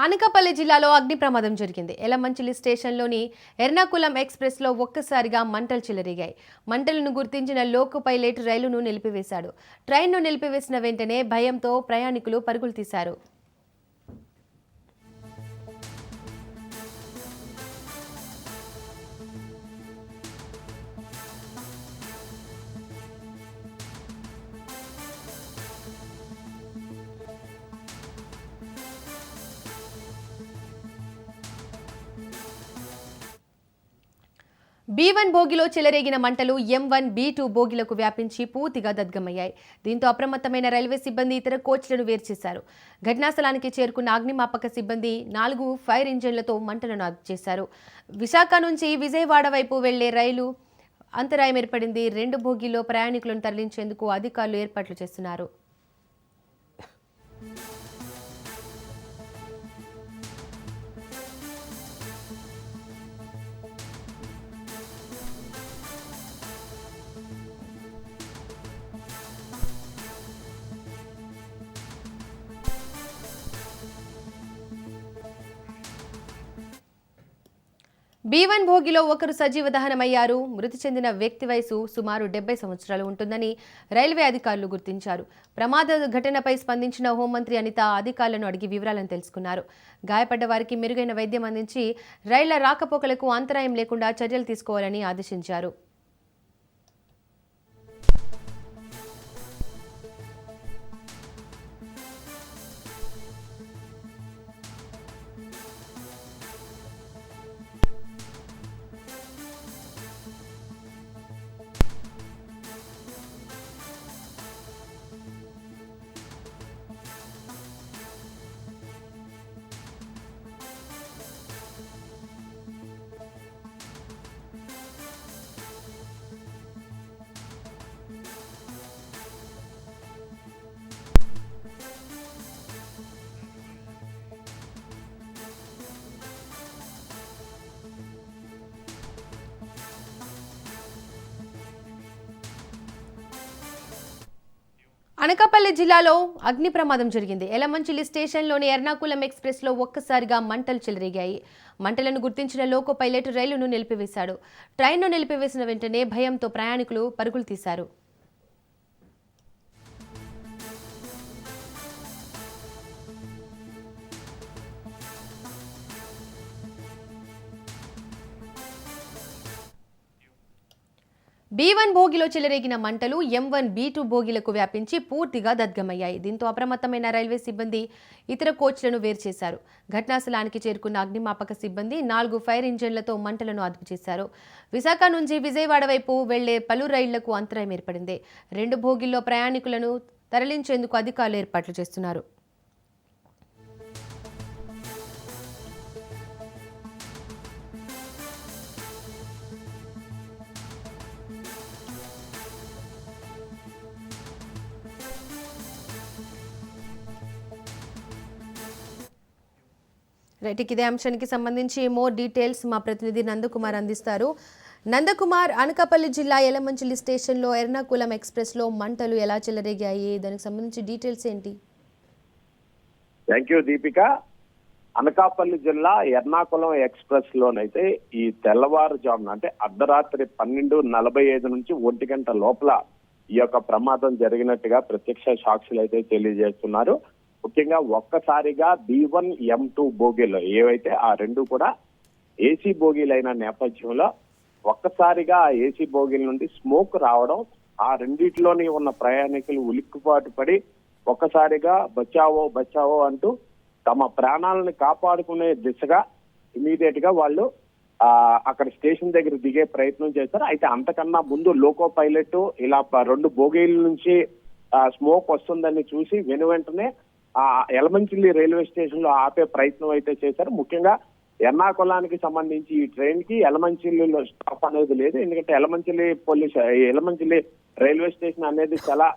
అనకాపల్లి జిల్లాలో అగ్ని ప్రమాదం జరిగింది. ఎలమంచిలి స్టేషన్లోని ఎర్నాకులం ఎక్స్ప్రెస్లో ఒక్కసారిగా మంటలు చెలరేగాయి. మంటలను గుర్తించిన లోకో పైలట్ రైలును నిలిపివేశాడు. ట్రైన్ను నిలిపివేసిన వెంటనే భయంతో ప్రయాణికులు పరుగులు తీశారు. B1 బోగిలో చెలరేగిన మంటలు M1, B2 బోగిలకు వ్యాపించి పూర్తిగా దగ్ధమయ్యాయి. దీంతో అప్రమత్తమైన రైల్వే సిబ్బంది ఇతర కోచ్లను వేర్చేశారు. ఘటనా స్థలానికి చేరుకున్న అగ్నిమాపక సిబ్బంది 4 ఫైర్ ఇంజన్లతో మంటలను అదుపు చేశారు. విశాఖ నుంచి విజయవాడ వైపు వెళ్లే రైలు అంతరాయం ఏర్పడింది. 2 బోగిలో ప్రయాణికులను తరలించేందుకు అధికారులు ఏర్పాట్లు చేస్తున్నారు. B1 భోగిలో ఒకరు సజీవ దహనమయ్యారు. మృతి చెందిన వ్యక్తి వయసు సుమారు 70 సంవత్సరాలు ఉంటుందని రైల్వే అధికారులు గుర్తించారు. ప్రమాద ఘటనపై స్పందించిన హోంమంత్రి అనిత అధికారులను అడిగి వివరాలను తెలుసుకున్నారు. గాయపడ్డ వారికి మెరుగైన వైద్యం అందించి రైళ్ల రాకపోకలకు అంతరాయం లేకుండా చర్యలు తీసుకోవాలని ఆదేశించారు. అనకాపల్లి జిల్లాలో అగ్ని ప్రమాదం జరిగింది. ఎలమంచిలి స్టేషన్లోని ఎర్నాకులం ఎక్స్ప్రెస్లో ఒక్కసారిగా మంటలు చెలరేగాయి. మంటలను గుర్తించిన లోకో పైలట్ రైలును నిలిపివేశాడు. ట్రైన్ను నిలిపివేసిన వెంటనే భయంతో ప్రయాణికులు పరుగులు తీశారు. B1 బోగిలో చెలరేగిన మంటలు M1, B2 బోగిలకు వ్యాపించి పూర్తిగా దగ్ధమయ్యాయి. దీంతో అప్రమత్తమైన రైల్వే సిబ్బంది ఇతర కోచ్లను వేర్చేశారు. ఘటనా స్థలానికి చేరుకున్న అగ్నిమాపక సిబ్బంది 4 ఫైర్ ఇంజన్లతో మంటలను అదుపు చేశారు. విశాఖ నుంచి విజయవాడ వైపు వెళ్లే పలు రైళ్లకు అంతరాయం ఏర్పడింది. 2 బోగిల్లో ప్రయాణికులను తరలించేందుకు అధికారులు ఏర్పాట్లు చేస్తున్నారు. రైట్, ఇదే అంశానికి సంబంధించి మోర్ డీటెయిల్స్ మా ప్రతినిధి నందకుమార్ అందిస్తారు. నందకుమార్, అనకాపల్లి జిల్లా ఎలమంచిలి స్టేషన్లో ఎర్నాకులం ఎక్స్ప్రెస్లో మంటలు ఎలా చెలరేగాయి? దానికి సంబంధించి డీటెయిల్స్ ఏంటి? Thank you Deepika. అనకాపల్లి జిల్లా ఎర్నాకులం ఎక్స్ప్రెస్ లోనైతే ఈ తెల్లవారుజామున అంటే అర్ధరాత్రి 12:45 నుంచి 1 గంట లోపల ఈ యొక్క ప్రమాదం జరిగినట్టుగా ప్రత్యక్ష సాక్షులు అయితే తెలియజేస్తున్నారు. ముఖ్యంగా ఒక్కసారిగా B1, M2 బోగీలు ఏవైతే ఆ 2 కూడా ఏసీ బోగీలైన నేపథ్యంలో ఒక్కసారిగా ఆ ఏసీ బోగీల నుండి స్మోక్ రావడం, ఆ రెండిట్లోని ఉన్న ప్రయాణికులు ఉలిక్కిపాటు పడి ఒక్కసారిగా బచావో బచావో అంటూ తమ ప్రాణాలను కాపాడుకునే దిశగా ఇమీడియట్ గా వాళ్ళు అక్కడ స్టేషన్ దగ్గర దిగే ప్రయత్నం చేశారు. అయితే అంతకన్నా ముందు లోకో పైలట్ ఇలా 2 బోగీల నుంచి స్మోక్ వస్తుందని చూసి వెంటనే ఎలమంచిలి రైల్వే స్టేషన్ లో ఆపే ప్రయత్నం అయితే చేశారు. ముఖ్యంగా ఎర్నాకులానికి సంబంధించి ఈ ట్రైన్ కి ఎలమంచిలిలో స్టాప్ అనేది లేదు. ఎందుకంటే ఎలమంచిలి రైల్వే స్టేషన్ అనేది చాలా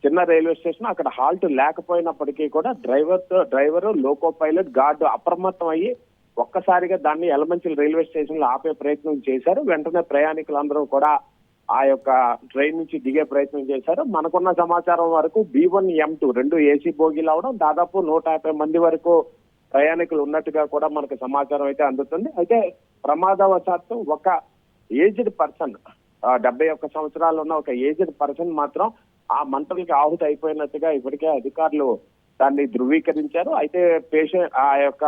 చిన్న రైల్వే స్టేషన్. అక్కడ హాల్ట్ లేకపోయినప్పటికీ కూడా డ్రైవర్ లోకో పైలట్ గార్డు అప్రమత్తం అయ్యి ఒక్కసారిగా దాన్ని ఎలమంచిలి రైల్వే స్టేషన్ లో ఆపే ప్రయత్నం చేశారు. వెంటనే ప్రయాణికులందరూ కూడా ఆ యొక్క ట్రైన్ నుంచి దిగే ప్రయత్నం చేశారు. మనకున్న సమాచారం వరకు B1, M2 2 ఏసీ బోగీలు అవడం, దాదాపు 150 మంది వరకు ప్రయాణికులు ఉన్నట్టుగా కూడా మనకు సమాచారం అయితే అందుతుంది. అయితే ప్రమాదవశాత్తు ఒక ఏజ్డ్ పర్సన్ 71 సంవత్సరాలు ఉన్న ఒక ఏజ్డ్ పర్సన్ మాత్రం ఆ మంటలకి ఆహుతి అయిపోయినట్టుగా ఇప్పటికే అధికారులు దాన్ని ధృవీకరించారు. అయితే ఆ యొక్క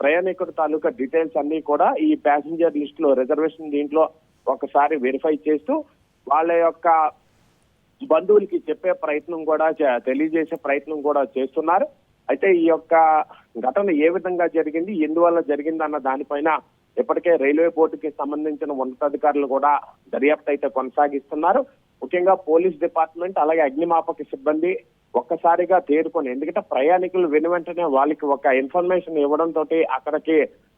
ప్రయాణికుడు తాలూకా డీటెయిల్స్ అన్ని కూడా ఈ ప్యాసింజర్ లిస్ట్ లో రిజర్వేషన్ దీంట్లో ఒకసారి వెరిఫై చేస్తూ వాళ్ళ యొక్క బంధువులకి చెప్పే ప్రయత్నం కూడా తెలియజేసే ప్రయత్నం కూడా చేస్తున్నారు. అయితే ఈ యొక్క ఘటన ఏ విధంగా జరిగింది, ఎందువల్ల జరిగింది అన్న దానిపైన ఇప్పటికే రైల్వే బోర్డుకి సంబంధించిన ఉన్నతాధికారులు కూడా దర్యాప్తు అయితే కొనసాగిస్తున్నారు. ముఖ్యంగా పోలీస్ డిపార్ట్మెంట్ అలాగే అగ్నిమాపక సిబ్బంది ఒక్కసారిగా తేరుకొని, ఎందుకంటే ప్రయాణికులు వెంటనే వాళ్ళకి ఒక ఇన్ఫర్మేషన్ ఇవ్వడం తోటి అక్కడికి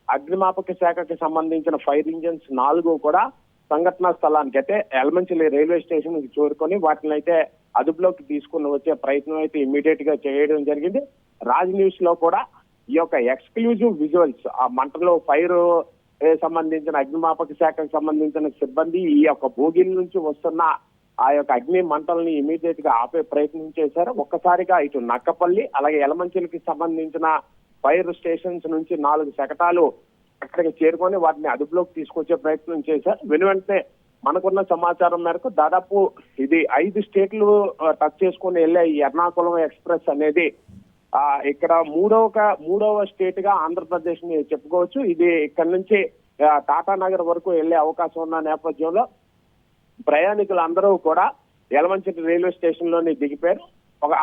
అగ్నిమాపక శాఖకి సంబంధించిన ఫైర్ ఇంజిన్స్ 4 కూడా సంఘటనా స్థలానికి అయితే ఎలమంచిలి రైల్వే స్టేషన్ కి చేరుకొని వాటిని అయితే అదుపులోకి తీసుకుని వచ్చే ప్రయత్నం అయితే ఇమ్మీడియట్ గా చేయడం జరిగింది. రాజ్ న్యూస్ లో కూడా ఈ యొక్క ఎక్స్క్లూజివ్ విజువల్స్, ఆ మంటలో ఫైర్ సంబంధించిన అగ్నిమాపక శాఖకు సంబంధించిన సిబ్బంది ఈ యొక్క భోగిల నుంచి వస్తున్న ఆ యొక్క అగ్ని మంటల్ని ఇమీడియట్ గా ఆపే ప్రయత్నం చేశారు. ఒక్కసారిగా ఇటు నక్కపల్లి అలాగే ఎలమంచిలికి సంబంధించిన ఫైర్ స్టేషన్స్ నుంచి 4 శకటాలు అక్కడికి చేరుకొని వాటిని అదుపులోకి తీసుకొచ్చే ప్రయత్నం చేశారు. వెంటనే మనకున్న సమాచారం మేరకు దాదాపు ఇది 5 స్టేట్లు టచ్ చేసుకుని వెళ్ళే ఈ ఎర్నాకుళం ఎక్స్ప్రెస్ అనేది ఇక్కడ మూడవ స్టేట్ గా ఆంధ్రప్రదేశ్ ని చెప్పుకోవచ్చు. ఇది ఇక్కడ నుంచి టాటా నగర్ వరకు వెళ్లే అవకాశం ఉన్న నేపథ్యంలో ప్రయాణికులు అందరూ కూడా యలమంచిలి రైల్వే స్టేషన్ లోని దిగిపోయారు.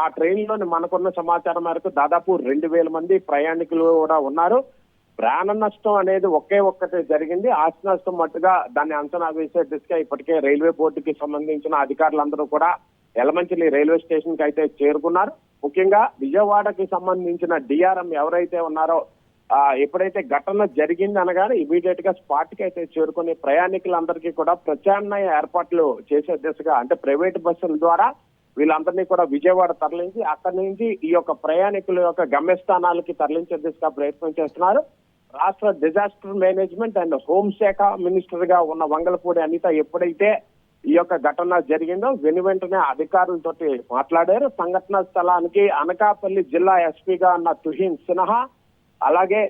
ఆ ట్రైన్ లోని మనకున్న సమాచారం మేరకు దాదాపు 2000 మంది ప్రయాణికులు కూడా ఉన్నారు. ప్రాణ నష్టం అనేది ఒక్కటే జరిగింది. ఆస్తి నష్టం మట్టుగా దాన్ని అంచనా వేసే దిశగా ఇప్పటికే రైల్వే బోర్డుకి సంబంధించిన అధికారులందరూ కూడా యలమంచిలి రైల్వే స్టేషన్ కి అయితే చేరుకున్నారు. ముఖ్యంగా విజయవాడకి సంబంధించిన డిఆర్ఎం ఎవరైతే ఉన్నారో ఎప్పుడైతే ఘటన జరిగింది అనగానే ఇమీడియట్ గా స్పాట్ కి అయితే చేరుకుని ప్రయాణికులందరికీ కూడా ప్రత్యామ్నాయ ఏర్పాట్లు చేసే దిశగా, అంటే ప్రైవేట్ బస్సుల ద్వారా వీళ్ళందరినీ కూడా విజయవాడ తరలించి అక్కడి నుంచి ఈ యొక్క ప్రయాణికుల యొక్క గమ్యస్థానాలకి తరలించే దిశగా ప్రయత్నం చేస్తున్నారు. రాష్ట్ర డిజాస్టర్ మేనేజ్మెంట్ అండ్ హోంశాఖ మినిస్టర్ గా ఉన్న వంగలపూడి అనిత ఎప్పుడైతే ఈ యొక్క ఘటన జరిగిందో వెంటనే అధికారులతోటి మాట్లాడారు. సంఘటన స్థలానికి అనకాపల్లి జిల్లా ఎస్పీగా ఉన్న తుహిన్ సిన్హా అలాగే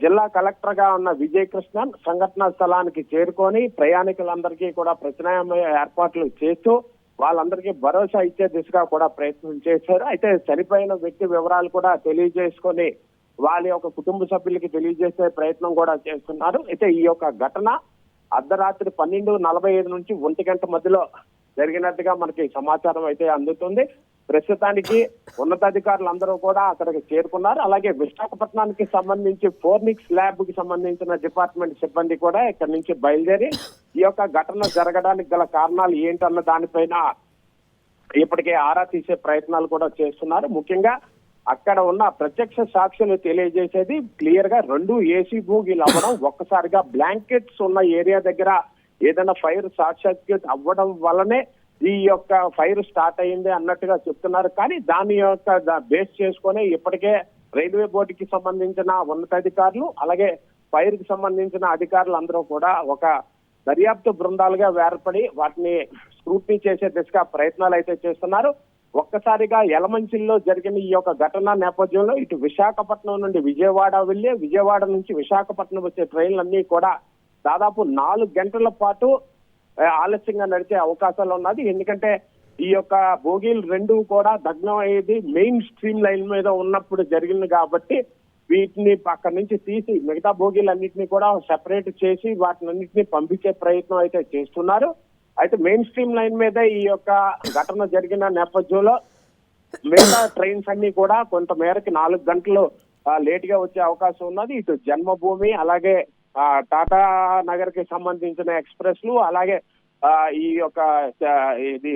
జిల్లా కలెక్టర్ గా ఉన్న విజయ్ కృష్ణన్ సంఘటన స్థలానికి చేరుకొని ప్రయాణికులందరికీ కూడా ప్రత్యామ్నాయ ఏర్పాట్లు చేస్తూ వాళ్ళందరికీ భరోసా ఇచ్చే దిశగా కూడా ప్రయత్నం చేశారు. అయితే చనిపోయిన వ్యక్తి వివరాలు కూడా తెలియజేసుకొని వాళ్ళ యొక్క కుటుంబ సభ్యులకి తెలియజేసే ప్రయత్నం కూడా చేస్తున్నారు. అయితే ఈ యొక్క ఘటన అర్ధరాత్రి 12:45 నుంచి 1 గంట మధ్యలో జరిగినట్టుగా మనకి సమాచారం అయితే అందుతుంది. ప్రస్తుతానికి ఉన్నతాధికారులు అందరూ కూడా అక్కడికి చేరుకున్నారు. అలాగే విశాఖపట్నానికి సంబంధించి ఫోర్నిక్స్ ల్యాబ్ కి సంబంధించిన డిపార్ట్మెంట్ సిబ్బంది కూడా ఇక్కడ నుంచి బయలుదేరి ఈ యొక్క ఘటన జరగడానికి గల కారణాలు ఏంటన్న దానిపైన ఇప్పటికే ఆరా తీసే ప్రయత్నాలు కూడా చేస్తున్నారు. ముఖ్యంగా అక్కడ ఉన్న ప్రత్యక్ష సాక్షులు తెలియజేసేది క్లియర్ గా 2 ఏసీ బోగీలు అవ్వడం, ఒక్కసారిగా బ్లాంకెట్స్ ఉన్న ఏరియా దగ్గర ఏదైనా ఫైర్ షార్ట్ సర్క్యూట్ అవ్వడం వల్లనే ఈ యొక్క ఫైర్ స్టార్ట్ అయింది అన్నట్టుగా చెప్తున్నారు. కానీ దాని యొక్క బేస్ చేసుకొని ఇప్పటికే రైల్వే బోర్డుకి సంబంధించిన ఉన్నతాధికారులు అలాగే ఫైర్ కి సంబంధించిన అధికారులు అందరూ కూడా ఒక దర్యాప్తు బృందాలుగా ఏర్పడి వాటిని స్క్రూటినీ చేసే దిశగా ప్రయత్నాలు అయితే చేస్తున్నారు. ఒక్కసారిగా యలమంచిల్లో జరిగిన ఈ యొక్క ఘటన నేపథ్యంలో ఇటు విశాఖపట్నం నుండి విజయవాడ వెళ్లి విజయవాడ నుంచి విశాఖపట్నం వచ్చే ట్రైన్లన్నీ కూడా దాదాపు 4 గంటల పాటు ఆలస్యంగా నడిచే అవకాశాలు ఉన్నది. ఎందుకంటే ఈ యొక్క బోగీలు 2 కూడా దగ్నం అయ్యేది మెయిన్ స్ట్రీమ్ లైన్ మీద ఉన్నప్పుడు జరిగింది కాబట్టి వీటిని అక్కడి నుంచి తీసి మిగతా బోగీలన్నింటినీ కూడా సెపరేట్ చేసి వాటినన్నింటినీ పంపించే ప్రయత్నం అయితే చేస్తున్నారు. అయితే మెయిన్ స్ట్రీమ్ లైన్ మీద ఈ యొక్క ఘటన జరిగిన నేపథ్యంలో మిగతా ట్రైన్స్ అన్ని కూడా కొంత మేరకు 4 గంటలు లేట్ గా వచ్చే అవకాశం ఉన్నది. ఇటు జన్మభూమి అలాగే టాటా నగర్ కి సంబంధించిన ఎక్స్ప్రెస్లు అలాగే ఈ యొక్క ఇది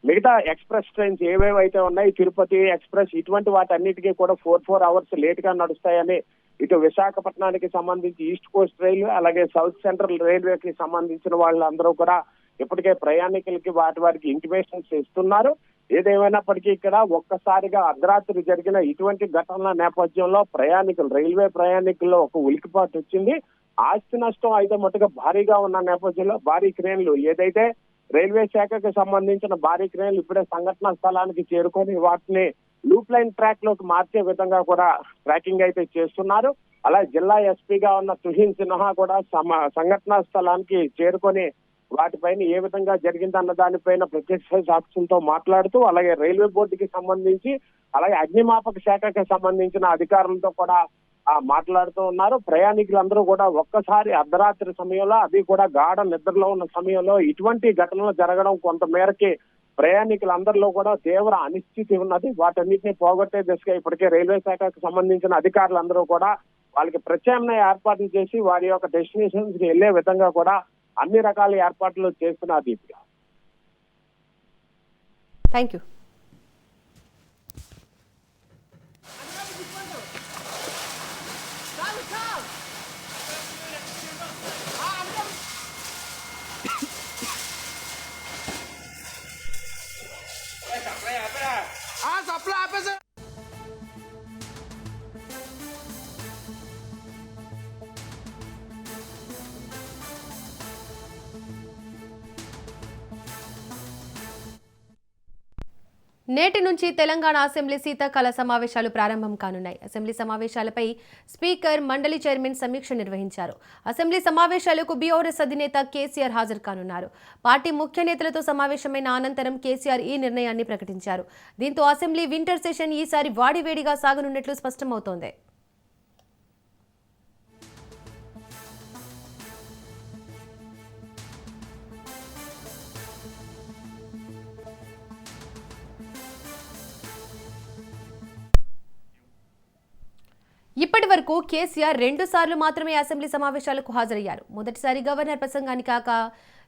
మిగతా ఎక్స్ప్రెస్ ట్రైన్స్ ఏవేవైతే ఉన్నాయి తిరుపతి ఎక్స్ప్రెస్ ఇటువంటి వాటన్నిటికీ కూడా 4 అవర్స్ లేట్ గా నడుస్తాయని ఇటు విశాఖపట్నానికి సంబంధించి ఈస్ట్ కోస్ట్ రైల్వే అలాగే సౌత్ సెంట్రల్ రైల్వేకి సంబంధించిన వాళ్ళందరూ కూడా ఇప్పటికే ప్రయాణికులకి వారికి ఇంటిమేషన్స్ ఇస్తున్నారు. ఏదేమైనప్పటికీ ఇక్కడ ఒక్కసారిగా అర్ధరాత్రి జరిగిన ఇటువంటి ఘటనల నేపథ్యంలో రైల్వే ప్రయాణికుల్లో ఒక ఉలికిపాటు వచ్చింది. ఆస్తి నష్టం అయితే మట్టుగా భారీగా ఉన్న నేపథ్యంలో భారీ క్రేన్లు ఏదైతే రైల్వే శాఖకు సంబంధించిన భారీ క్రేన్లు ఇప్పుడే సంఘటనా స్థలానికి చేరుకొని వాటిని లూప్ లైన్ ట్రాక్ లోకి మార్చే విధంగా కూడా ట్రాకింగ్ అయితే చేస్తున్నారు. అలాగే జిల్లా ఎస్పీగా ఉన్న తుహిన్ సిన్హా కూడా సంఘటనా స్థలానికి చేరుకొని వాటిపైన ఏ విధంగా జరిగిందన్న దానిపైన ప్రత్యక్ష సాక్షులతో మాట్లాడుతూ, అలాగే రైల్వే బోర్డుకి సంబంధించి, అలాగే అగ్నిమాపక శాఖకి సంబంధించిన అధికారులతో కూడా మాట్లాడుతూ ఉన్నారు. ప్రయాణికులందరూ కూడా ఒక్కసారి అర్ధరాత్రి సమయంలో, అది కూడా గాఢ నిద్రలో ఉన్న సమయంలో ఇటువంటి ఘటనలు జరగడం కొంత మేరకి ప్రయాణికులందరిలో కూడా తీవ్ర అనిశ్చితి ఉన్నది. వాటన్నిటిని పోగొట్టే దిశగా ఇప్పటికే రైల్వే శాఖకు సంబంధించిన అధికారులందరూ కూడా వాళ్ళకి ప్రత్యామ్నాయ ఏర్పాట్లు చేసి వారి యొక్క డెస్టినేషన్స్ కి వెళ్లే విధంగా కూడా అన్ని రకాల ఏర్పాట్లు చేస్తున్నారు దీపిక. Thank you. నేటి నుంచి తెలంగాణ అసెంబ్లీ శీతాకాల సమావేశాలు ప్రారంభం కానున్నాయి. అసెంబ్లీ సమావేశాలపై స్పీకర్, మండలి చైర్మన్ సమీక్ష నిర్వహించారు. అసెంబ్లీ సమావేశాలకు బీఆర్ఎస్ అధినేత కేసీఆర్ హాజరు కానున్నారు. పార్టీ ముఖ్య నేతలతో సమావేశమైన అనంతరం కేసీఆర్ ఈ నిర్ణయాన్ని ప్రకటించారు. దీంతో అసెంబ్లీ వింటర్ సెషన్ ఈసారి వాడివేడిగా సాగనున్నట్లు స్పష్టమవుతోంది. ఇప్పటి వరకు కేసీఆర్ 2 సార్లు మాత్రమే అసెంబ్లీ సమావేశాలకు హాజరయ్యారు. మొదటిసారి గవర్నర్ ప్రసంగానికి కాక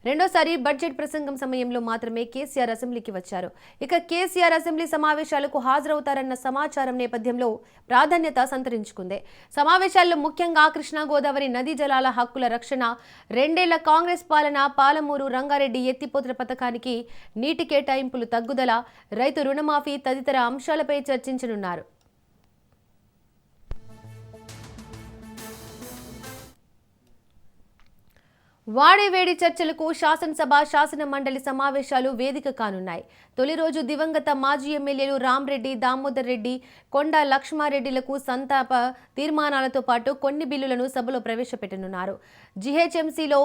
రెండోసారి బడ్జెట్ ప్రసంగం సమయంలో మాత్రమే కేసీఆర్ అసెంబ్లీకి వచ్చారు. ఇక కేసీఆర్ అసెంబ్లీ సమావేశాలకు హాజరవుతారన్న సమాచారం నేపథ్యంలో ప్రాధాన్యత సంతరించుకుంది. సమావేశాల్లో ముఖ్యంగా కృష్ణా గోదావరి నదీ జలాల హక్కుల రక్షణ, 2 ఏళ్ల కాంగ్రెస్ పాలన, పాలమూరు రంగారెడ్డి ఎత్తిపోతల పథకానికి నీటి కేటాయింపులు తగ్గుదల, రైతు రుణమాఫీ తదితర అంశాలపై చర్చించనున్నారు. వాడేవేడి చర్చలకు శాసనసభ, శాసన మండలి సమావేశాలు వేదిక కానున్నాయి. తొలి రోజు దివంగత మాజీ ఎమ్మెల్యేలు రామ్రెడ్డి, దామోదర్ రెడ్డి, కొండా లక్ష్మారెడ్డిలకు సంతాప తీర్మానాలతో పాటు కొన్ని బిల్లులను సభలో ప్రవేశపెట్టనున్నారు. జీహెచ్ఎంసీలో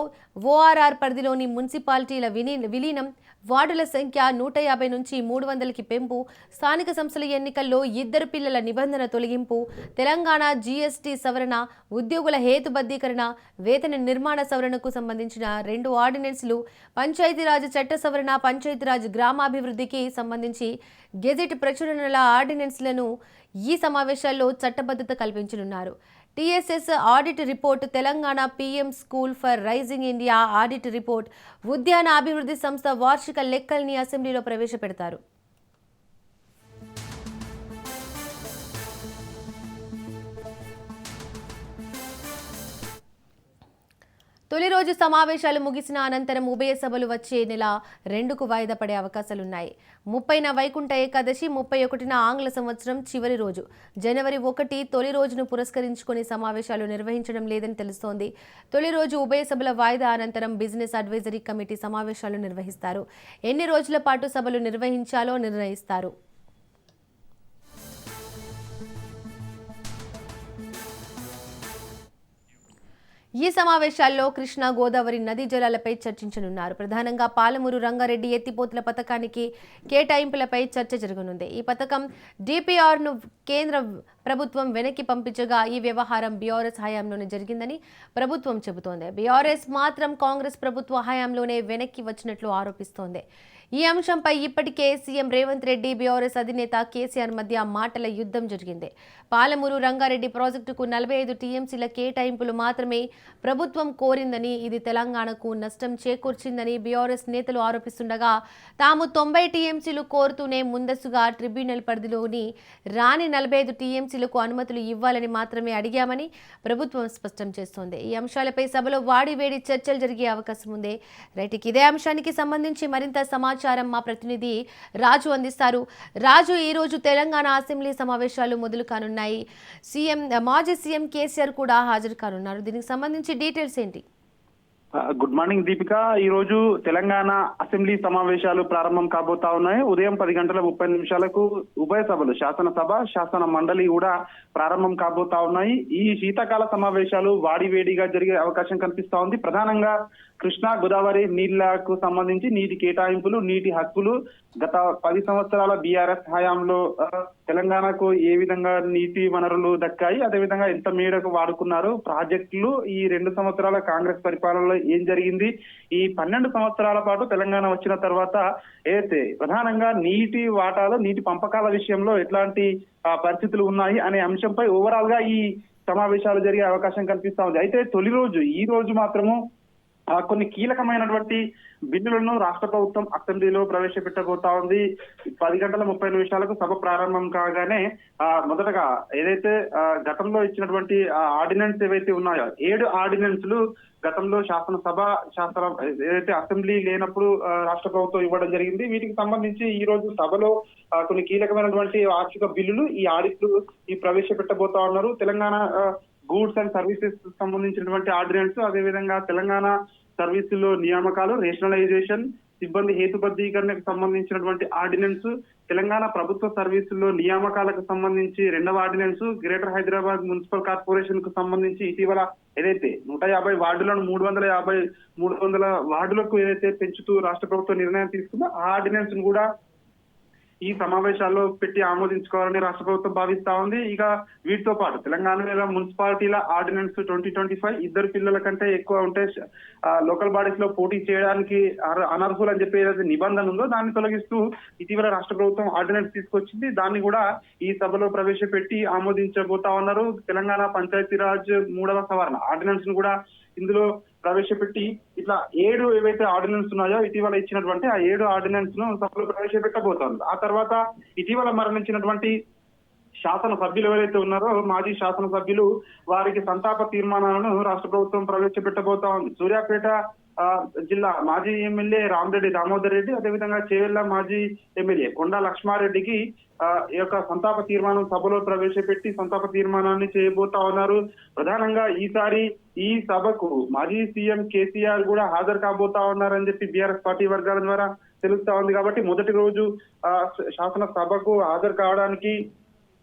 ఓఆర్ఆర్ పరిధిలోని మున్సిపాలిటీల విలీనం, వార్డుల సంఖ్య 150 నుంచి 300కి పెంపు, స్థానిక సంస్థల ఎన్నికల్లో 2 పిల్లల నిబంధన తొలగింపు, తెలంగాణ జీఎస్టీ సవరణ, ఉద్యోగుల హేతుబద్ధీకరణ, వేతన నిర్మాణ సవరణకు సంబంధించిన 2 ఆర్డినెన్స్లు, పంచాయతీరాజ్ చట్ట సవరణ, పంచాయతీరాజ్ గ్రామాభివృద్ధికి సంబంధించి గెజెట్ ప్రచురణల ఆర్డినెన్స్లను ఈ సమావేశాల్లో చట్టబద్ధత కల్పించనున్నారు. TSS audit report, Telangana PM school for rising India audit report, ఉద్యాన అభివృద్ధి సంస్థ వార్షిక లెక్కల్ని అసెంబ్లీలో ప్రవేశపెడతారు. తొలి రోజు సమావేశాలు ముగిసిన అనంతరం ఉభయ సభలు వచ్చే నెల 2కు వాయిదా పడే అవకాశాలున్నాయి. 30న వైకుంఠ ఏకాదశి, 31న ఆంగ్ల సంవత్సరం చివరి రోజు. జనవరి 1 తొలి రోజును పురస్కరించుకొని సమావేశాలు నిర్వహించడం లేదని తెలుస్తోంది. తొలి రోజు ఉభయ సభల వాయిదా అనంతరం బిజినెస్ అడ్వైజరీ కమిటీ సమావేశాలు నిర్వహిస్తారు. ఎన్ని రోజుల పాటు సభలు నిర్వహించాలో నిర్ణయిస్తారు. ఈ సమావేశాల్లో కృష్ణా గోదావరి నదీ జలాలపై చర్చించనున్నారు. ప్రధానంగా పాలమూరు రంగారెడ్డి ఎత్తిపోతల పథకానికి కేటాయింపులపై చర్చ జరగనుంది. ఈ పథకం డిపిఆర్ను కేంద్ర ప్రభుత్వం వెనక్కి పంపించగా ఈ వ్యవహారం బీఆర్ఎస్ హయాంలోనే జరిగిందని ప్రభుత్వం చెబుతోంది. బీఆర్ఎస్ మాత్రం కాంగ్రెస్ ప్రభుత్వ హయాంలోనే వెనక్కి వచ్చినట్లు ఆరోపిస్తోంది. ఈ అంశంపై ఇప్పటికే సీఎం రేవంత్ రెడ్డి, బీఆర్ఎస్ అధినేత కేసీఆర్ మధ్య మాటల యుద్ధం జరిగింది. పాలమూరు రంగారెడ్డి ప్రాజెక్టుకు 45 టీఎంసీల కేటాయింపులు మాత్రమే ప్రభుత్వం కోరిందని, ఇది తెలంగాణకు నష్టం చేకూర్చిందని బీఆర్ఎస్ నేతలు ఆరోపిస్తుండగా, తాము 90 టీఎంసీలు కోరుతూనే ముందస్తుగా ట్రిబ్యునల్ పరిధిలోని రాని 45 టీఎంసీలకు అనుమతులు ఇవ్వాలని మాత్రమే అడిగామని ప్రభుత్వం స్పష్టం చేస్తోంది. ఈ అంశాలపై సభలో వాడివేడి చర్చలు జరిగే అవకాశం ఉంది. రైట్, ఇదే అంశానికి సంబంధించి మరింత సమాచారం మా ప్రతినిధి రాజు అందిస్తారు. రాజు, ఈ రోజు తెలంగాణ అసెంబ్లీ సమావేశాలు మొదలు కానున్నాయి. మాజీ సీఎం కేసీఆర్ కూడా హాజరు కానున్నారు. దీనికి సంబంధించి డీటెయిల్స్ ఏంటి? Good morning Deepika. ఈ రోజు తెలంగాణ అసెంబ్లీ సమావేశాలు ప్రారంభం కాబోతా ఉన్నాయి. ఉదయం 10:30 ఉభయ సభలు శాసనసభ శాసన మండలి కూడా ప్రారంభం కాబోతా ఉన్నాయి. ఈ శీతాకాల సమావేశాలు వాడివేడిగా జరిగే అవకాశం కనిపిస్తా ఉంది. ప్రధానంగా కృష్ణా గోదావరి నీళ్లకు సంబంధించి నీటి కేటాయింపులు, నీటి హక్కులు గత 10 సంవత్సరాల బీఆర్ఎస్ హయాంలో తెలంగాణకు ఏ విధంగా నీటి వనరులు దక్కాయి, అదేవిధంగా ఎంత మేరకు వాడుకున్నారు, ప్రాజెక్టులు ఈ 2 సంవత్సరాల కాంగ్రెస్ పరిపాలనలో ఏం జరిగింది, ఈ 12 సంవత్సరాల పాటు తెలంగాణ వచ్చిన తర్వాత ఏదైతే ప్రధానంగా నీటి వాటాలు, నీటి పంపకాల విషయంలో ఎట్లాంటి పరిస్థితులు ఉన్నాయి అనే అంశంపై ఓవరాల్ గా ఈ సమావేశాలు జరిగే అవకాశం కనిపిస్తా ఉంది. అయితే తొలి రోజు ఈ రోజు మాత్రము కొన్ని కీలకమైనటువంటి బిల్లులను రాష్ట్ర ప్రభుత్వం అసెంబ్లీలో ప్రవేశపెట్టబోతా ఉంది. 10:30 సభ ప్రారంభం కాగానే మొదటగా ఏదైతే గతంలో ఇచ్చినటువంటి ఆర్డినెన్స్ ఏవైతే ఉన్నాయో 7 ఆర్డినెన్స్లు గతంలో శాసన ఏదైతే అసెంబ్లీ లేనప్పుడు రాష్ట్ర ప్రభుత్వం ఇవ్వడం జరిగింది. వీటికి సంబంధించి ఈ రోజు సభలో కొన్ని కీలకమైనటువంటి ఆర్థిక బిల్లులు ఈ ఆడిట్లు ప్రవేశపెట్టబోతా ఉన్నారు. తెలంగాణ గూడ్స్ అండ్ సర్వీసెస్ సంబంధించినటువంటి ఆర్డినెన్స్, అదేవిధంగా తెలంగాణ సర్వీసుల్లో నియామకాలు, రేషనలైజేషన్, సిబ్బంది హేతుబద్ధీకరణకు సంబంధించినటువంటి ఆర్డినెన్స్, తెలంగాణ ప్రభుత్వ సర్వీసుల్లో నియామకాలకు సంబంధించి 2వ ordinance, greater Hyderabad municipal corporation కు సంబంధించి ఇటీవల ఏదైతే 150 వార్డులను 300 వార్డులకు ఏదైతే పెంచుతూ రాష్ట్ర ప్రభుత్వం నిర్ణయం తీసుకుందో ఆ ఆర్డినెన్స్ ను కూడా ఈ సమావేశాల్లో పెట్టి ఆమోదించుకోవాలని రాష్ట్ర ప్రభుత్వం భావిస్తా ఉంది. ఇక వీటితో పాటు తెలంగాణ మున్సిపాలిటీల ఆర్డినెన్స్ 2025 2 పిల్లల కంటే ఎక్కువ ఉంటే లోకల్ బాడీస్ లో పోటీ చేయడానికి అనర్హులు అని చెప్పి ఏదైతే నిబంధన ఉందో దాన్ని తొలగిస్తూ ఇటీవల రాష్ట్ర ప్రభుత్వం ఆర్డినెన్స్ తీసుకొచ్చింది. దాన్ని కూడా ఈ సభలో ప్రవేశపెట్టి ఆమోదించబోతా ఉన్నారు. తెలంగాణ పంచాయతీరాజ్ 3వ సవరణ ఆర్డినెన్స్ ను కూడా ఇందులో ప్రవేశపెట్టి ఇట్లా 7 ఏవైతే ఆర్డినెన్స్ ఉన్నాయో ఇటీవల ఇచ్చినటువంటి ఆ 7 ఆర్డినెన్స్ ను సభలో ప్రవేశపెట్టబోతోంది. ఆ తర్వాత ఇటీవల మరణించినటువంటి శాసన సభ్యులు ఎవరైతే ఉన్నారో మాజీ శాసన సభ్యులు వారికి సంతాప తీర్మానాలను రాష్ట్ర ప్రభుత్వం ప్రవేశపెట్టబోతా ఉంది. సూర్యాపేట జిల్లా మాజీ ఎమ్మెల్యే రామరెడ్డి దామోదర్ రెడ్డి, అదేవిధంగా చేవెళ్ల మాజీ ఎమ్మెల్యే కొండా లక్ష్మారెడ్డికి ఈ యొక్క సంతాప తీర్మానం సభలో ప్రవేశపెట్టి సంతాప తీర్మానాన్ని చేయబోతా ఉన్నారు. ప్రధానంగా ఈసారి ఈ సభకు మాజీ సీఎం కేసీఆర్ కూడా హాజరు కాబోతా ఉన్నారని చెప్పి బీఆర్ఎస్ పార్టీ వర్గాల ద్వారా తెలుస్తా ఉంది. కాబట్టి మొదటి రోజు శాసన సభకు హాజరు కావడానికి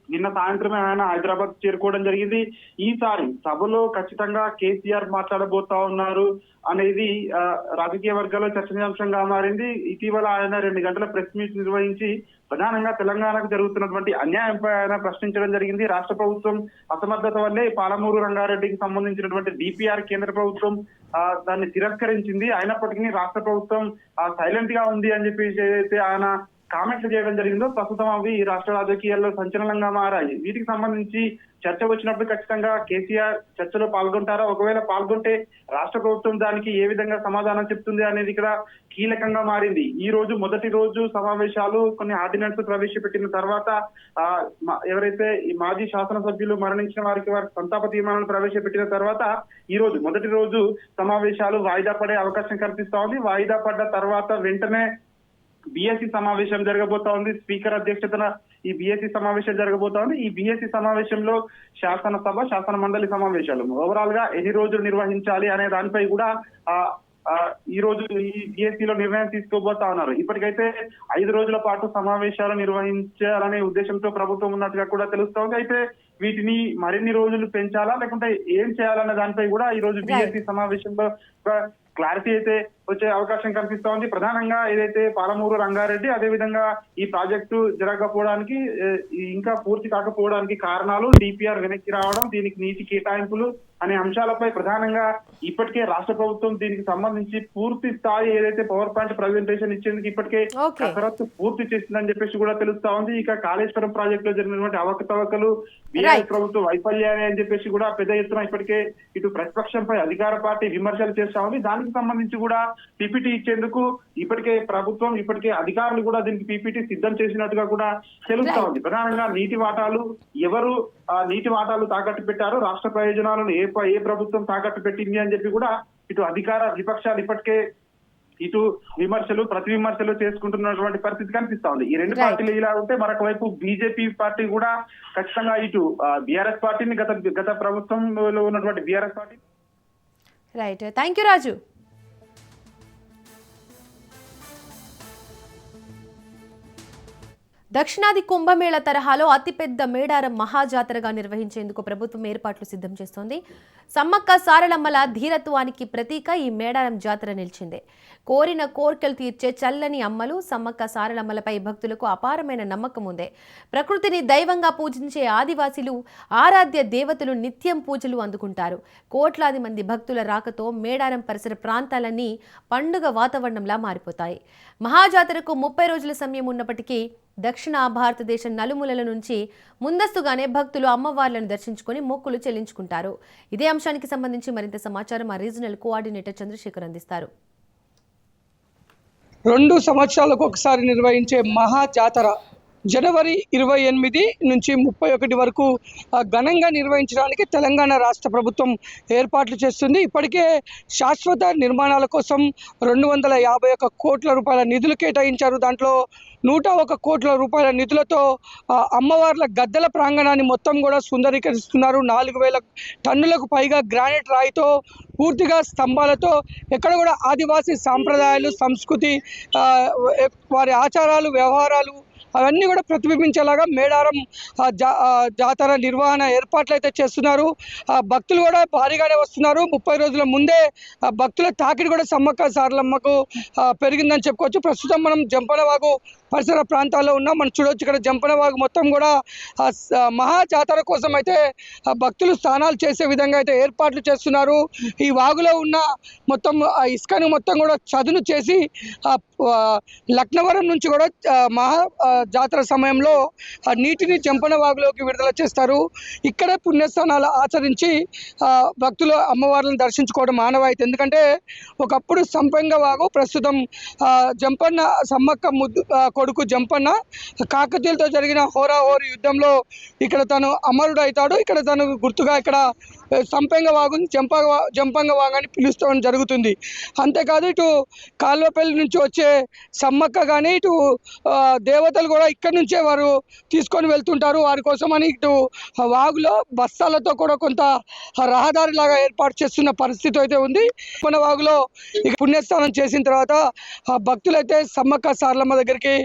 నిన్న సాయంత్రమే ఆయన హైదరాబాద్ చేరుకోవడం జరిగింది. ఈసారి సభలో ఖచ్చితంగా కేసీఆర్ మాట్లాడబోతా ఉన్నారు అనేది రాజకీయ వర్గాల్లో చర్చనీయాంశంగా మారింది. ఇటీవల ఆయన 2 గంటల ప్రెస్ మీట్ నిర్వహించి ప్రధానంగా తెలంగాణకు జరుగుతున్నటువంటి అన్యాయంపై ఆయన ప్రశ్నించడం జరిగింది. రాష్ట్ర ప్రభుత్వం అసమర్థత వల్లే పాలమూరు రంగారెడ్డికి సంబంధించినటువంటి డిపిఆర్ కేంద్ర ప్రభుత్వం దాన్ని తిరస్కరించింది. అయినప్పటికీ రాష్ట్ర ప్రభుత్వం సైలెంట్ గా ఉంది అని చెప్పి ఏదైతే ఆయన కామెంట్లు చేయడం జరిగిందో ప్రస్తుతం అవి రాష్ట్ర రాజకీయాల్లో సంచలనంగా మారాయి. వీటికి సంబంధించి చర్చ వచ్చినప్పుడు ఖచ్చితంగా కేసీఆర్ చర్చలో పాల్గొంటారా, ఒకవేళ పాల్గొంటే రాష్ట్ర ప్రభుత్వం దానికి ఏ విధంగా సమాధానం చెప్తుంది అనేది ఇక్కడ కీలకంగా మారింది. ఈ రోజు మొదటి రోజు సమావేశాలు కొన్ని ఆర్డినెన్స్ ప్రవేశపెట్టిన తర్వాత ఎవరైతే ఈ మాజీ శాసనసభ్యులు మరణించిన వారికి సంతాప తీర్మానాలు ప్రవేశపెట్టిన తర్వాత ఈ రోజు మొదటి రోజు సమావేశాలు వాయిదా పడే అవకాశం కనిపిస్తా ఉంది. వాయిదా పడ్డ తర్వాత వెంటనే బిఎస్సి సమావేశం జరగబోతా ఉంది. స్పీకర్ అధ్యక్షతన ఈ బిఎస్సి సమావేశం జరగబోతా ఉంది. ఈ బిఎస్సి సమావేశంలో శాసనసభ శాసన మండలి సమావేశాలు ఓవరాల్ గా ఎన్ని రోజులు నిర్వహించాలి అనే దానిపై కూడా ఈ రోజు ఈ బిఎస్సిలో నిర్ణయం తీసుకోబోతా ఉన్నారు. ఇప్పటికైతే 5 రోజుల పాటు సమావేశాలు నిర్వహించాలనే ఉద్దేశంతో ప్రభుత్వం ఉన్నట్టుగా కూడా తెలుస్తోంది. అయితే వీటిని మరిన్ని రోజులు పెంచాలా లేకుంటే ఏం చేయాలనే దానిపై కూడా ఈ రోజు బిఎస్సి సమావేశంలో క్లారిటీ అయితే వచ్చే అవకాశం కనిపిస్తోంది. ప్రధానంగా ఏదైతే పాలమూరు రంగారెడ్డి అదేవిధంగా ఈ ప్రాజెక్టు జరగకపోవడానికి ఇంకా పూర్తి కాకపోవడానికి కారణాలు డిపిఆర్ వెనక్కి రావడం, దీనికి నీటి కేటాయింపులు అనే అంశాలపై ప్రధానంగా ఇప్పటికే రాష్ట్ర ప్రభుత్వం దీనికి సంబంధించి పూర్తి స్థాయి ఏదైతే పవర్ పాయింట్ ప్రజెంటేషన్ ఇచ్చేందుకు ఇప్పటికే కసరత్తు పూర్తి చేసిందని చెప్పేసి కూడా తెలుస్తా ఉంది. ఇక కాళేశ్వరం ప్రాజెక్ట్ లో జరిగినటువంటి అవకతవకలు, బీఆర్ఎస్ ప్రభుత్వ వైఫల్యాన్ని అని చెప్పేసి కూడా పెద్ద ఎత్తున ఇప్పటికే ఇటు ప్రతిపక్షంపై అధికార పార్టీ విమర్శలు చేస్తా ఉంది. దానికి సంబంధించి కూడా పీపీటీ ఇచ్చేందుకు ఇప్పటికే ప్రభుత్వం అధికారులు కూడా దీనికి పీపీటీ సిద్ధం చేసినట్టుగా కూడా తెలుస్తా ఉంది. ప్రధానంగా నీటి వాటాలు ఎవరు నీటి వాటాలు తాకట్టు పెట్టారు, రాష్ట్ర ప్రయోజనాలను ఏ ప్రభుత్వం తాకట్టు పెట్టింది అని చెప్పి కూడా ఇటు అధికార విపక్షాలు ఇప్పటికే ఇటు విమర్శలు ప్రతి విమర్శలు చేసుకుంటున్నటువంటి పరిస్థితి కనిపిస్తా ఉంది. ఈ 2 పార్టీలు ఇలా ఉంటే మరొక వైపు బీజేపీ పార్టీ కూడా ఖచ్చితంగా ఇటు బీఆర్ఎస్ పార్టీని గత ప్రభుత్వంలో ఉన్నటువంటి BRS party right. Thank you రాజు. దక్షిణాది కుంభమేళ తరహాలో అతిపెద్ద మేడారం మహాజాతరగా నిర్వహించేందుకు ప్రభుత్వం ఏర్పాట్లు సిద్ధం చేస్తోంది. సమ్మక్క సారలమ్మల ధీరత్వానికి ప్రతీక ఈ మేడారం జాతర నిలిచిందే. కోరిన కోర్కెలు తీర్చే చల్లని అమ్మలు సమ్మక్క సారలమ్మలపై భక్తులకు అపారమైన నమ్మకం ఉంది. ప్రకృతిని దైవంగా పూజించే ఆదివాసీలు ఆరాధ్య దేవతలు నిత్యం పూజలు అందుకుంటారు. కోట్లాది మంది భక్తుల రాకతో మేడారం పరిసర ప్రాంతాలన్నీ పండుగ వాతావరణంలా మారిపోతాయి. మహాజాతరకు 30 రోజుల సమయం ఉన్నప్పటికీ దక్షిణ భారతదేశం నలుమూలల నుంచి ముందస్తుగానే భక్తులు అమ్మవార్లను దర్శించుకొని మొక్కులు చెల్లించుకుంటారు. ఇదే అంశానికి సంబంధించి మరింత సమాచారం మా రీజనల్ కోఆర్డినేటర్ చంద్రశేఖర్ అందిస్తారు. 2 సంవత్సరాలకు ఒకసారి నిర్వహించే మహా జాతర జనవరి 28 నుంచి 31 వరకు ఘనంగా నిర్వహించడానికి తెలంగాణ రాష్ట్ర ప్రభుత్వం ఏర్పాట్లు చేస్తుంది. ఇప్పటికే శాశ్వత నిర్మాణాల కోసం 251 కోట్ల రూపాయల నిధులు కేటాయించారు. దాంట్లో 101 కోట్ల రూపాయల నిధులతో అమ్మవార్ల గద్దెల ప్రాంగణాన్ని మొత్తం కూడా సుందరీకరిస్తున్నారు. 4000 టన్నులకు పైగా గ్రానైట్ రాయితో పూర్తిగా స్తంభాలతో ఎక్కడ కూడా ఆదివాసీ సాంప్రదాయాలు, సంస్కృతి, వారి ఆచారాలు, వ్యవహారాలు అవన్నీ కూడా ప్రతిబింబించేలాగా మేడారం జాతర నిర్వహణ ఏర్పాట్లు అయితే చేస్తున్నారు. భక్తులు కూడా భారీగానే వస్తున్నారు. 30 రోజుల ముందే భక్తుల తాకిడి కూడా సమ్మక్క సారలమ్మకు పెరిగిందని చెప్పుకోవచ్చు. ప్రస్తుతం మనం జంపనవాగు పరిసర ప్రాంతాల్లో ఉన్నాం. మనం చూడవచ్చు ఇక్కడ జంపనవాగు మొత్తం కూడా మహా జాతర కోసం అయితే భక్తులు స్నానాలు చేసే విధంగా అయితే ఏర్పాట్లు చేస్తున్నారు. ఈ వాగులో ఉన్న మొత్తం ఇసుకను మొత్తం కూడా చదును చేసి లక్నవరం నుంచి కూడా మహా జాతర సమయంలో నీటిని జంపనవాగులోకి విడుదల చేస్తారు. ఇక్కడే పుణ్యస్థానాలు ఆచరించి భక్తులు అమ్మవార్లను దర్శించుకోవడం ఆనవాయితీ. ఎందుకంటే ఒకప్పుడు సంపంగ వాగు, ప్రస్తుతం జంపన్న సమ్మక్క కొడుకు జంపన్న కాకతీయులతో జరిగిన హోరాహోరీ యుద్ధంలో ఇక్కడ తను అమరుడు అవుతాడు. ఇక్కడ తను గుర్తుగా ఇక్కడ సంపంగ వాగుని జంపంగ వాగు అని పిలుస్తాం జరుగుతుంది. అంతేకాదు ఇటు కాల్వపల్లి నుంచి వచ్చే సమ్మక్క కానీ ఇటు దేవతలు కూడా ఇక్కడి నుంచే వారు తీసుకొని వెళ్తుంటారు. వారి కోసమని ఇటు వాగులో బస్తాలతో కూడా కొంత రహదారి లాగా ఏర్పాటు చేస్తున్న పరిస్థితి అయితే ఉంది. మన వాగులో పుణ్యస్నానం చేసిన తర్వాత భక్తులైతే సమ్మక్క సారలమ్మ దగ్గరికి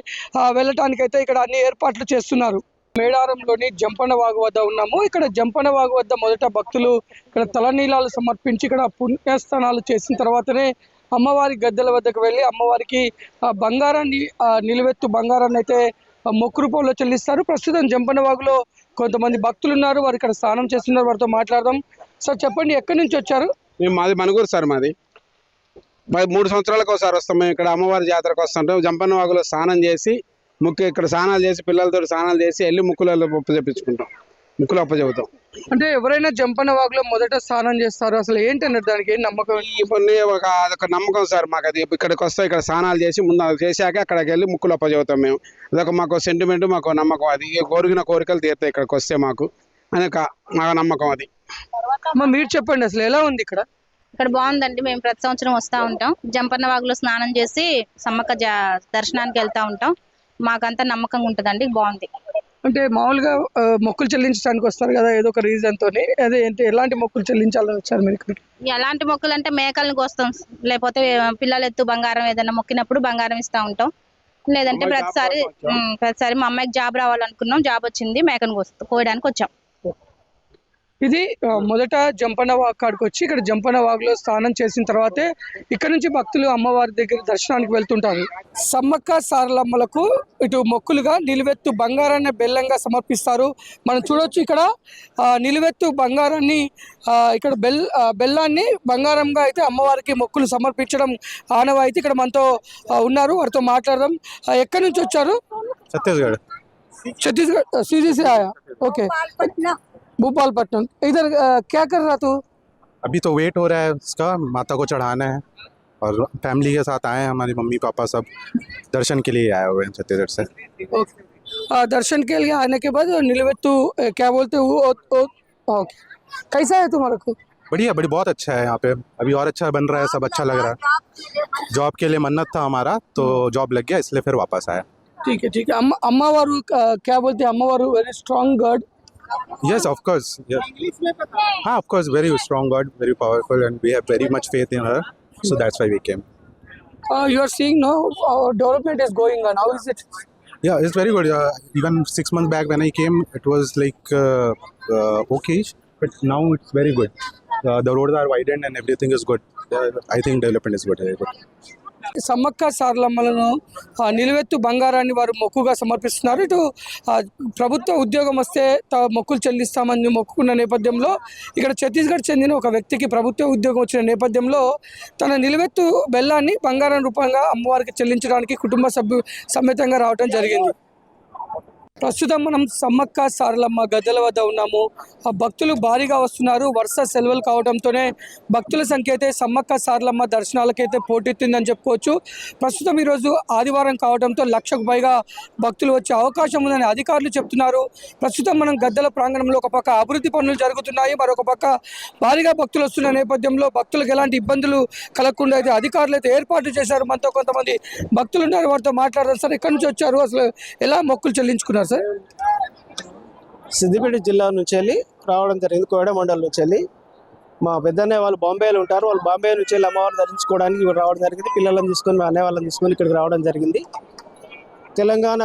వెళ్ళటానికైతే ఇక్కడ అన్ని ఏర్పాట్లు చేస్తున్నారు. మేడారంలోని జంపనవాగు వద్ద ఉన్నాము. ఇక్కడ జంపనవాగు వద్ద మొదట భక్తులు ఇక్కడ తలనీలాలు సమర్పించి ఇక్కడ పుణ్యస్నానాలు చేసిన తర్వాతనే అమ్మవారి గద్దెల వద్దకు వెళ్ళి అమ్మవారికి బంగారాన్ని నిలువెత్తు బంగారాన్ని అయితే మొక్కు రూపంలో చెల్లిస్తారు. ప్రస్తుతం జంపనవాగులో కొంతమంది భక్తులు ఉన్నారు. వారు ఇక్కడ స్నానం చేస్తున్నారు. వారితో మాట్లాడదాం. సార్ చెప్పండి, ఎక్కడి నుంచి వచ్చారు? మాది మనుగూరు సార్. మాది 3 సంవత్సరాలకు ఒకసారి వస్తాం. మేము ఇక్కడ అమ్మవారి జాతరకు వస్తుంటాం. జంపనవాగులో స్నానం చేసి ఇక్కడ స్నానాలు చేసి పిల్లలతో స్నానాలు చేసి వెళ్ళి ముక్కులలో చెప్పించుకుంటాం. ముక్కులు అప్పచెబుతాం. అంటే ఎవరైనా జంపనవాగులో మొదట స్నానం చేస్తారు, అసలు ఏంటన్నారు దానికి ఏం నమ్మకం? అదొక నమ్మకం సార్ మాకు. అది ఇక్కడికి వస్తే ఇక్కడ స్నానాలు చేసి ముందు అది చేశాక అక్కడికి వెళ్ళి ముక్కులు అప్పచెబుతాం. మేము అదొక మాకు సెంటిమెంట్, మాకు నమ్మకం. అది కోరిన కోరికలు తీరుతాయి ఇక్కడికి వస్తే మాకు అని మా నమ్మకం అది. మీరు చెప్పండి, అసలు ఎలా ఉంది ఇక్కడ? ఇక్కడ బాగుందండి. మేము ప్రతి సంవత్సరం వస్తూ ఉంటాం. జంపన్నవాగులో స్నానం చేసి సమ్మక్క దర్శనానికి వెళ్తూ ఉంటాం. మాకంతా నమ్మకంగా ఉంటుందండి. బాగుంది. అంటే మామూలుగా మొక్కులు చెల్లించడానికి వస్తారు కదా, ఏదో ఒక రీజన్ తోని. అదే ఎలాంటి మొక్కులు చెల్లించాలని వచ్చారు మీరు ఇక్కడ? ఎలాంటి మొక్కులు అంటే మేకలను కోస్తాం, లేకపోతే పిల్లలు ఎత్తు బంగారం ఏదైనా మొక్కినప్పుడు బంగారం ఇస్తూ ఉంటాం. లేదంటే ప్రతిసారి మా అమ్మాయికి జాబ్ రావాలనుకున్నాం, జాబ్ వచ్చింది, మేకను కోయడానికి వచ్చాం. ఇది మొదట జంపనవాగు కాడికి వచ్చి ఇక్కడ జంపనవాగులో స్నానం చేసిన తర్వాతే ఇక్కడ నుంచి భక్తులు అమ్మవారి దగ్గర దర్శనానికి వెళ్తుంటారు. సమ్మక్క సారలమ్మలకు ఇటు మొక్కులుగా నిలువెత్తు బంగారాన్ని బెల్లంగా సమర్పిస్తారు. మనం చూడొచ్చు ఇక్కడ నిలువెత్తు బంగారాన్ని ఇక్కడ బెల్లాన్ని బంగారంగా అయితే అమ్మవారికి మొక్కులు సమర్పించడం ఆనవాయితీ. ఇక్కడ మనతో ఉన్నారు, వారితో మాట్లాడదాం. ఎక్కడి నుంచి వచ్చారు? छत्तीसगढ़ सीधी से आया। ओके, भोपालपट्टनम। इधर क्या कर रहा तू? अभी तो वेट हो रहा है उसका, माता को चढ़ाना है और फैमिली के साथ आए हैं। हमारी मम्मी पापा सब दर्शन के लिए आए हुए हैं छत्तीसगढ़ से। ओके, दर्शन के लिए आने के बाद नीलवेत्तु क्या बोलते हो? ओके, कैसा है तुम्हारा को? बढ़िया, बहुत अच्छा है यहाँ पे। अभी और अच्छा बन रहा है, सब अच्छा लग रहा है। जॉब के लिए मन्नत था हमारा, तो जॉब लग गया, इसलिए फिर वापस आया। ठीक है, ठीक है। अम्मावारू क्या बोलते हैं? Ammavaru very strong god. Yes, of course. Yeah. हाँ, of course, very strong God, very powerful, and we have very much faith in her. So that's why we came. You are seeing now development is going on. How is it? Yeah, it's very good. Even 6 months back when I came, it was like okay, but now it's very good. The roads are widened and everything is good. I think development is good. Very good. Sammakka సారలమ్మలను నిలువెత్తు బంగారాన్ని వారు మొక్కుగా సమర్పిస్తున్నారు. ఇటు ప్రభుత్వ ఉద్యోగం వస్తే మొక్కులు చెల్లిస్తామని మొక్కుకున్న నేపథ్యంలో ఇక్కడ ఛత్తీస్గఢ్ చెందిన ఒక వ్యక్తికి ప్రభుత్వ ఉద్యోగం వచ్చిన నేపథ్యంలో తన నిలువెత్తు బెల్లాన్ని బంగారం రూపంగా అమ్మవారికి చెల్లించడానికి కుటుంబ సమేతంగా రావడం జరిగింది. ప్రస్తుతం మనం సమ్మక్క సారలమ్మ గద్దెల వద్ద ఉన్నాము. ఆ భక్తులు భారీగా వస్తున్నారు. వరుస సెలవులు కావడంతోనే భక్తుల సంఖ్య అయితే సమ్మక్క సారలమ్మ దర్శనాలకైతే పోటెత్తిందని చెప్పుకోవచ్చు. ప్రస్తుతం ఈరోజు ఆదివారం కావడంతో 1,00,000కు పైగా భక్తులు వచ్చే అవకాశం ఉందని అధికారులు చెప్తున్నారు. ప్రస్తుతం మనం గద్దెల ప్రాంగణంలో ఒక పక్క అభివృద్ధి పనులు జరుగుతున్నాయి, మరొక పక్క భారీగా భక్తులు వస్తున్న నేపథ్యంలో భక్తులకు ఎలాంటి ఇబ్బందులు కలగకుండా అయితే అధికారులు అయితే ఏర్పాట్లు చేశారు. మనతో కొంతమంది భక్తులు ఉన్నారు, వారితో మాట్లాడారు. సార్, ఎక్కడి నుంచి వచ్చారు, అసలు ఎలా మొక్కులు చెల్లించుకున్నారు సార్? సిద్దిపేట జిల్లా నుంచి వెళ్ళి రావడం జరిగింది. కోయడ మండలం నుంచి వెళ్ళి మా పెద్దన్నయ్య వాళ్ళు బాంబేలో ఉంటారు. వాళ్ళు బాంబే నుంచి వెళ్ళి అమ్మవారిని దర్శించుకోవడానికి ఇక్కడ రావడం జరిగింది. పిల్లలను తీసుకొని మా అన్నయ్య వాళ్ళని తీసుకొని ఇక్కడికి రావడం జరిగింది. తెలంగాణ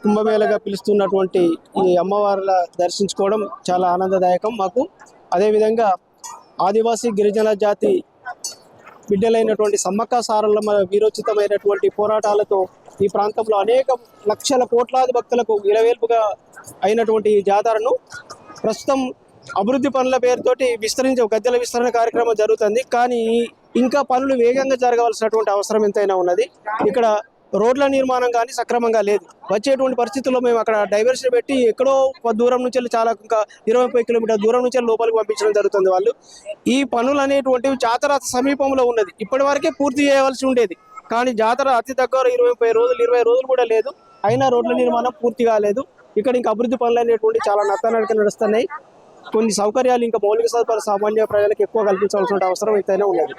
కుంభమేళగా పిలుస్తున్నటువంటి ఈ అమ్మవార్ల దర్శించుకోవడం చాలా ఆనందదాయకం మాకు. అదేవిధంగా ఆదివాసీ గిరిజన జాతి బిడ్డలైనటువంటి సమ్మక్క సారలమ్మ వీరోచితమైనటువంటి పోరాటాలతో ఈ ప్రాంతంలో అనేక లక్షల కోట్లాది భక్తులకు ఇలవేల్పుగా అయినటువంటి ఈ జాతరను ప్రస్తుతం అభివృద్ధి పనుల పేరుతోటి గద్దెల విస్తరణ కార్యక్రమం జరుగుతుంది. కానీ ఇంకా పనులు వేగంగా జరగవలసినటువంటి అవసరం ఎంతైనా ఉన్నది. ఇక్కడ రోడ్ల నిర్మాణం కానీ సక్రమంగా లేదు. వచ్చేటువంటి పరిస్థితుల్లో మేము అక్కడ డైవర్షన్ పెట్టి ఎక్కడో దూరం నుంచి వెళ్ళి చాలా ఇంకా 20-30 కిలోమీటర్ల దూరం నుంచి లోపలికి పంపించడం జరుగుతుంది. వాళ్ళు ఈ పనులు అనేటువంటివి జాతర సమీపంలో ఉన్నది. ఇప్పటి వరకే పూర్తి చేయవలసి ఉండేది, కానీ జాతర అతి దగ్గర 20 రోజులు కూడా లేదు. అయినా రోడ్ల నిర్మాణం పూర్తి కాలేదు. ఇక్కడ ఇంకా అభివృద్ధి పనులు అనేటువంటి చాలా నత్తనడక నడుస్తున్నాయి. కొన్ని సౌకర్యాలు ఇంకా మౌలిక సదుపాయాలు సామాన్య ప్రజలకు ఎక్కువ కల్పించాల్సిన అవసరం ఎంతైనా ఉన్నది.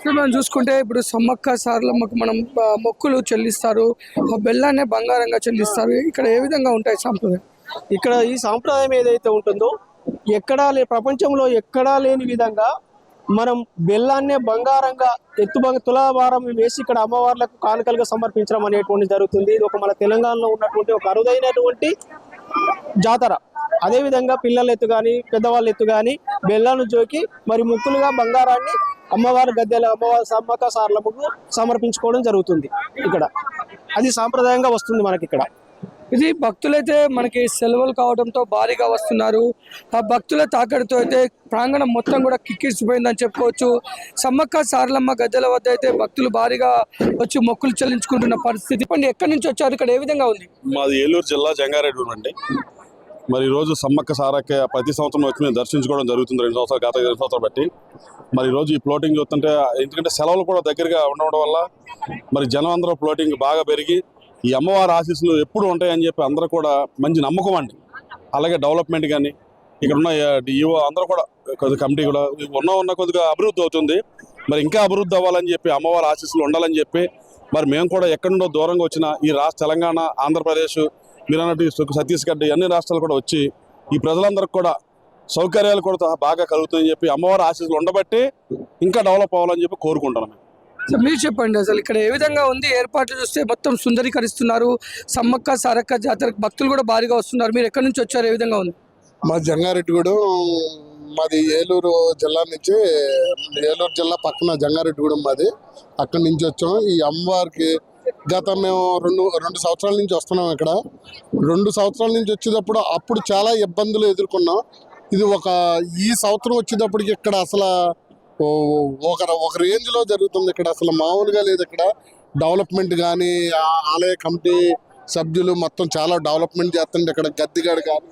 మనం చూసుకుంటే ఇప్పుడు సమ్మక్క సారలమ్మకు మనం మొక్కులు చెల్లిస్తారు, ఆ బెల్లాన్నే బంగారంగా చెల్లిస్తారు. ఇక్కడ ఏ విధంగా ఉంటాయి సాంప్రదాయం? ఇక్కడ ఈ సాంప్రదాయం ఏదైతే ఉంటుందో ప్రపంచంలో ఎక్కడా లేని విధంగా మనం బెల్లాన్నే బంగారంగా తులాభారం వేసి ఇక్కడ అమ్మవార్లకు కానుకలుగా సమర్పించడం అనేటువంటి జరుగుతుంది. ఇది ఒక మన తెలంగాణలో ఉన్నటువంటి ఒక అరుదైనటువంటి జాతర. అదేవిధంగా పిల్లల ఎత్తు కానీ పెద్దవాళ్ళ ఎత్తు కానీ బెల్లాన్ని జోకి మరి ముక్కులుగా బంగారాన్ని అమ్మవారి అమ్మవారి సమ్మక్క సారలమ్మకు సమర్పించుకోవడం జరుగుతుంది. ఇక్కడ అది సాంప్రదాయంగా వస్తుంది మనకి. ఇక్కడ ఇది భక్తులైతే మనకి సెలవులు కావడంతో భారీగా వస్తున్నారు. ఆ భక్తుల తాకడితో అయితే ప్రాంగణం మొత్తం కూడా కిక్కిరిసిపోయిందని చెప్పుకోవచ్చు. సమ్మక్క సారలమ్మ గద్దెల వద్ద అయితే భక్తులు భారీగా వచ్చి మొక్కులు చెల్లించుకుంటున్న పరిస్థితి. ఎక్కడి నుంచి వచ్చారు, ఇక్కడ ఏ విధంగా ఉంది? మాది ఏలూరు జిల్లా జంగారెడ్డి అండి. మరి ఈరోజు సమ్మక్క సారక్క ప్రతి సంవత్సరం వచ్చి మేము దర్శించుకోవడం జరుగుతుంది. 2 సంవత్సరాలు గత 2 సంవత్సరాలు బట్టి మరి ఈరోజు ఈ ఫ్లోటింగ్ చూస్తుంటే, ఎందుకంటే సెలవులు కూడా దగ్గరగా ఉండడం వల్ల మరి జనం అందరూ ఫ్లోటింగ్ బాగా పెరిగి ఈ అమ్మవారి ఆశీస్సులు ఎప్పుడు ఉంటాయని చెప్పి అందరూ కూడా మంచి నమ్మకం అండి. అలాగే డెవలప్మెంట్ కానీ ఇక్కడ ఉన్న డిఓ అందరూ కూడా కొద్దిగా కమిటీ కూడా ఉన్న కొద్దిగా అభివృద్ధి అవుతుంది. మరి ఇంకా అభివృద్ధి అవ్వాలని చెప్పి అమ్మవారి ఆశీస్సులు ఉండాలని చెప్పి మరి మేము కూడా ఎక్కడి నుండో దూరంగా వచ్చిన ఈ తెలంగాణ, ఆంధ్రప్రదేశ్, మీరు అన్నట్టు ఛత్తీస్గఢ్ అన్ని రాష్ట్రాలు కూడా వచ్చి ఈ ప్రజలందరికీ కూడా సౌకర్యాలు కూడా బాగా కలుగుతాయని చెప్పి అమ్మవారి ఆశీస్సులు ఉండబట్టి ఇంకా డెవలప్ అవ్వాలని చెప్పి కోరుకుంటున్నాం. మీరు చెప్పండి, అసలు ఇక్కడ ఏ విధంగా ఉంది? ఏర్పాట్లు చూస్తే మొత్తం సుందరీకరిస్తున్నారు. సమ్మక్క సారక్క జాతరకు భక్తులు కూడా భారీగా వస్తున్నారు. మీరు ఎక్కడి నుంచి వచ్చారు, ఏ విధంగా ఉంది? మా జంగారెడ్డిగూడెం, మాది ఏలూరు జిల్లా నుంచి, ఏలూరు జిల్లా పక్కన జంగారెడ్డిగూడెం మాది. అక్కడి నుంచి వచ్చాం. ఈ అమ్మవారికి గత మేము రెండు సంవత్సరాల నుంచి వస్తున్నాం. ఇక్కడ 2 సంవత్సరాల నుంచి వచ్చేటప్పుడు అప్పుడు చాలా ఇబ్బందులు ఎదుర్కొన్నాం. ఇది ఈ సంవత్సరం వచ్చేటప్పటికి ఇక్కడ అసలు ఒక రేంజ్లో జరుగుతుంది. ఇక్కడ అసలు మామూలుగా లేదు. ఇక్కడ డెవలప్మెంట్ కానీ ఆలయ కమిటీ సభ్యులు మొత్తం చాలా డెవలప్మెంట్ చేస్తుండే. ఇక్కడ గద్దిగాడు కానీ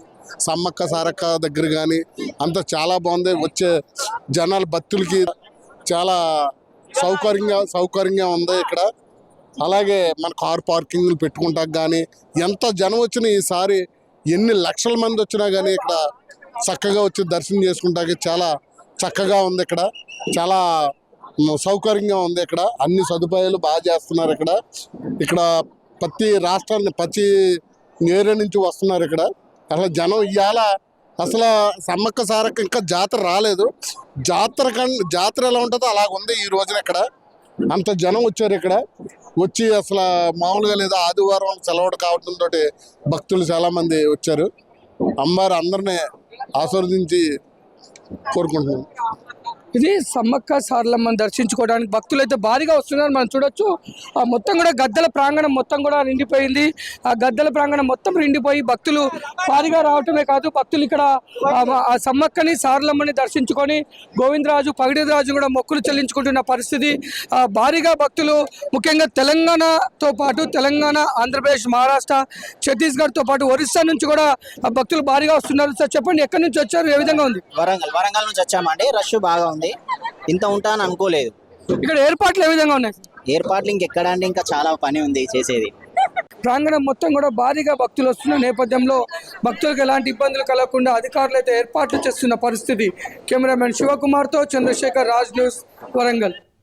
సమ్మక్క సారక్క దగ్గర కానీ అంతా చాలా బాగుంది. వచ్చే జనాల భక్తులకి చాలా సౌకర్యంగా ఉంది ఇక్కడ. అలాగే మన కార్ పార్కింగ్లు పెట్టుకుంటాక కానీ ఎంత జనం వచ్చినా ఈసారి ఎన్ని లక్షల మంది వచ్చినా కానీ ఇక్కడ చక్కగా వచ్చి దర్శనం చేసుకుంటాకి చాలా చక్కగా ఉంది. ఇక్కడ చాలా సౌకర్యంగా ఉంది. ఇక్కడ అన్ని సదుపాయాలు బాగా చేస్తున్నారు. ఇక్కడ ప్రతి రాష్ట్రాన్ని ప్రతి ఏరియా నుంచి వస్తున్నారు. ఇక్కడ అసలు జనం ఇవాళ అసలు సమ్మక్క సారక్క ఇంకా జాతర రాలేదు. జాతర ఎలా ఉంటుందో అలాగ ఉంది ఈ రోజున. ఇక్కడ అంత జనం వచ్చారు. ఇక్కడ వచ్చి అసలు మామూలుగా లేదు, ఆదివారం సెలవు కావడంతో భక్తులు చాలా మంది వచ్చారు. అమ్మవారు అందరినీ ఆశీర్వదించి కోరుకుంటున్నాం. ఇది సమ్మక్క సారలమ్మని దర్శించుకోవడానికి భక్తులు అయితే భారీగా వస్తున్నారు. మనం చూడొచ్చు మొత్తం కూడా గద్దెల ప్రాంగణం మొత్తం కూడా నిండిపోయింది. ఆ గద్దెల ప్రాంగణం మొత్తం నిండిపోయి భక్తులు భారీగా రావటమే కాదు, భక్తులు ఇక్కడ ఆ సమ్మక్కని సారలమ్మని దర్శించుకొని గోవిందరాజు పగిడిరాజు కూడా మొక్కులు చెల్లించుకుంటున్న పరిస్థితి. భారీగా భక్తులు ముఖ్యంగా తెలంగాణతో పాటు తెలంగాణ, ఆంధ్రప్రదేశ్, మహారాష్ట్ర, ఛత్తీస్గఢ్తో పాటు ఒరిస్సా నుంచి కూడా భక్తులు భారీగా వస్తున్నారు. సార్ చెప్పండి, ఎక్కడి నుంచి వచ్చారు, ఏ విధంగా ఉంది? వరంగల్ నుంచి వచ్చామండి. రష్ బాగా ఉంది, ఇంత ఉంటానని అనుకోలేదు. ఇక్కడ ఏర్పాట్లు ఏ విధంగా ఉన్నాయి? ఏర్పాట్లు ఇంకెక్కడ అంటే ఇంకా చాలా పని ఉంది చేసేది. ప్రాంగణం మొత్తం కూడా భారీగా భక్తులు వస్తున్న నేపథ్యంలో భక్తులకు ఎలాంటి ఇబ్బందులు కలగకుండా అధికారులు అయితే ఏర్పాట్లు చేస్తున్న పరిస్థితి. కెమెరామెన్ శివకుమార్తో చంద్రశేఖర్, రాజ్ న్యూస్, వరంగల్.